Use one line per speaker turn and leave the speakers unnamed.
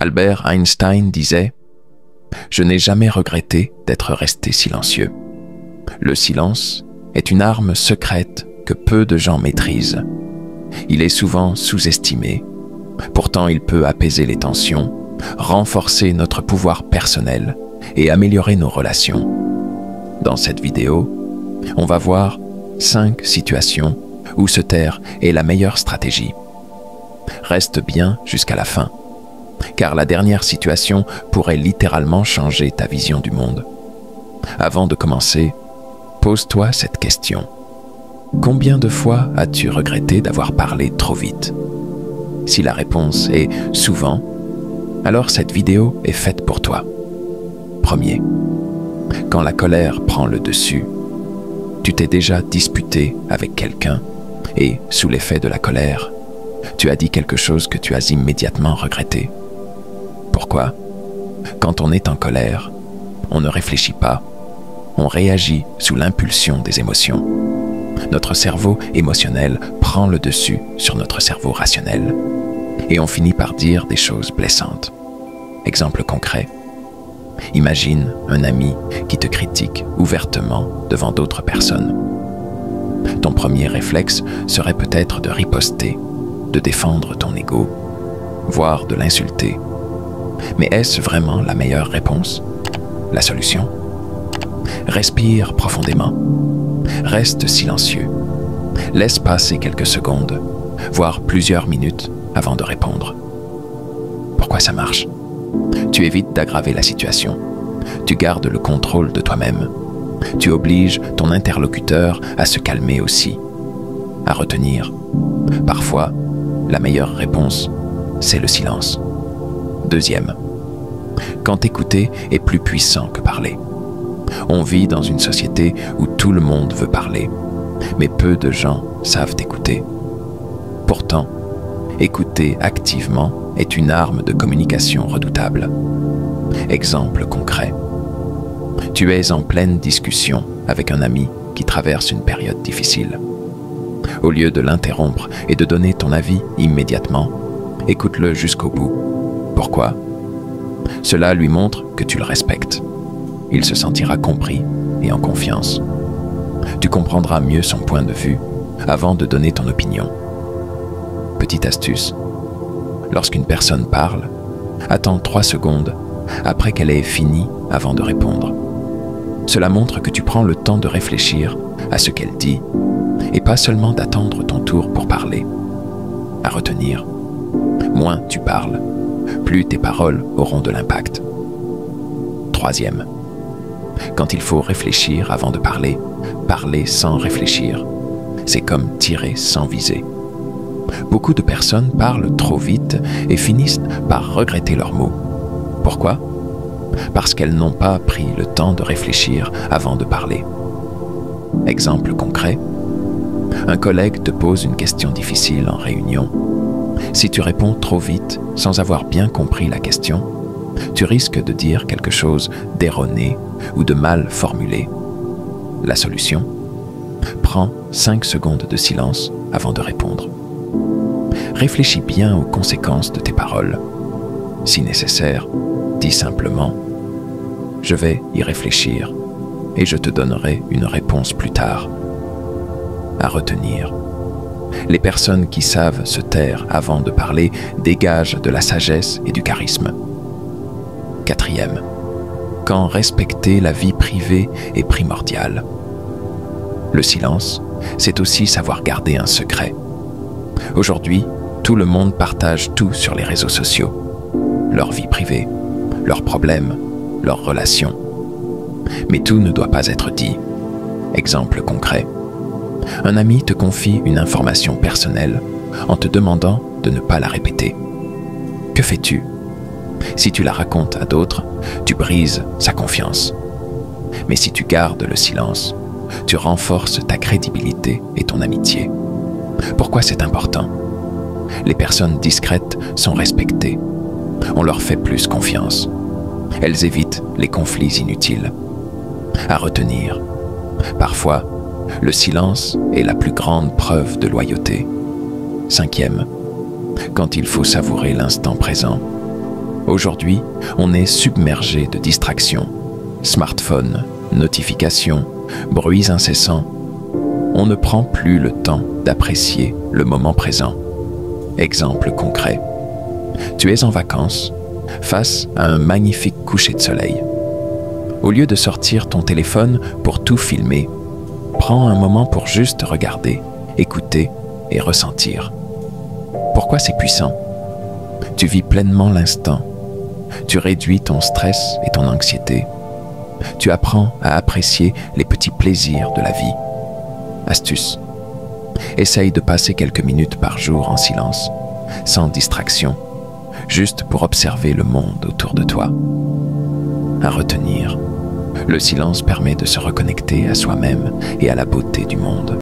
Albert Einstein disait « Je n'ai jamais regretté d'être resté silencieux. Le silence est une arme secrète que peu de gens maîtrisent. Il est souvent sous-estimé. Pourtant, il peut apaiser les tensions, renforcer notre pouvoir personnel et améliorer nos relations. » Dans cette vidéo, on va voir 5 situations où se taire est la meilleure stratégie. Reste bien jusqu'à la fin, car la dernière situation pourrait littéralement changer ta vision du monde. Avant de commencer, pose-toi cette question. Combien de fois as-tu regretté d'avoir parlé trop vite? Si la réponse est souvent, alors cette vidéo est faite pour toi. Premier, quand la colère prend le dessus, tu t'es déjà disputé avec quelqu'un et, sous l'effet de la colère, tu as dit quelque chose que tu as immédiatement regretté. Pourquoi? Quand on est en colère, on ne réfléchit pas, on réagit sous l'impulsion des émotions. Notre cerveau émotionnel prend le dessus sur notre cerveau rationnel et on finit par dire des choses blessantes. Exemple concret. Imagine un ami qui te critique ouvertement devant d'autres personnes. Ton premier réflexe serait peut-être de riposter, de défendre ton ego, voire de l'insulter. Mais est-ce vraiment la meilleure réponse? La solution? Respire profondément. Reste silencieux. Laisse passer quelques secondes, voire plusieurs minutes avant de répondre. Pourquoi ça marche? Tu évites d'aggraver la situation. Tu gardes le contrôle de toi-même. Tu obliges ton interlocuteur à se calmer aussi. À retenir. Parfois, la meilleure réponse, c'est le silence. Deuxième, quand écouter est plus puissant que parler. On vit dans une société où tout le monde veut parler, mais peu de gens savent écouter. Pourtant, écouter activement est une arme de communication redoutable. Exemple concret. Tu es en pleine discussion avec un ami qui traverse une période difficile. Au lieu de l'interrompre et de donner ton avis immédiatement, écoute-le jusqu'au bout. Pourquoi? Cela lui montre que tu le respectes. Il se sentira compris et en confiance. Tu comprendras mieux son point de vue avant de donner ton opinion. Petite astuce. Lorsqu'une personne parle, attends 3 secondes après qu'elle ait fini avant de répondre. Cela montre que tu prends le temps de réfléchir à ce qu'elle dit et pas seulement d'attendre ton tour pour parler. À retenir, moins tu parles, plus tes paroles auront de l'impact. Troisième, quand il faut réfléchir avant de parler, parler sans réfléchir. C'est comme tirer sans viser. Beaucoup de personnes parlent trop vite et finissent par regretter leurs mots. Pourquoi? Parce qu'elles n'ont pas pris le temps de réfléchir avant de parler. Exemple concret. Un collègue te pose une question difficile en réunion. Si tu réponds trop vite sans avoir bien compris la question, tu risques de dire quelque chose d'erroné ou de mal formulé. La solution? Prends 5 secondes de silence avant de répondre. Réfléchis bien aux conséquences de tes paroles. Si nécessaire, dis simplement « Je vais y réfléchir et je te donnerai une réponse plus tard ». À retenir. Les personnes qui savent se taire avant de parler dégagent de la sagesse et du charisme. Quatrième, quand respecter la vie privée est primordial. Le silence, c'est aussi savoir garder un secret. Aujourd'hui, tout le monde partage tout sur les réseaux sociaux. Leur vie privée, leurs problèmes, leurs relations. Mais tout ne doit pas être dit. Exemple concret. Un ami te confie une information personnelle en te demandant de ne pas la répéter. Que fais-tu? Si tu la racontes à d'autres, tu brises sa confiance. Mais si tu gardes le silence, tu renforces ta crédibilité et ton amitié. Pourquoi c'est important? Les personnes discrètes sont respectées. On leur fait plus confiance. Elles évitent les conflits inutiles. À retenir, parfois, le silence est la plus grande preuve de loyauté. Cinquième, quand il faut savourer l'instant présent. Aujourd'hui, on est submergé de distractions. Smartphones, notifications, bruits incessants. On ne prend plus le temps d'apprécier le moment présent. Exemple concret. Tu es en vacances, face à un magnifique coucher de soleil. Au lieu de sortir ton téléphone pour tout filmer, prends un moment pour juste regarder, écouter et ressentir. Pourquoi c'est puissant? Tu vis pleinement l'instant. Tu réduis ton stress et ton anxiété. Tu apprends à apprécier les petits plaisirs de la vie. Astuce. Essaye de passer quelques minutes par jour en silence, sans distraction, juste pour observer le monde autour de toi. À retenir, le silence permet de se reconnecter à soi-même et à la beauté du monde.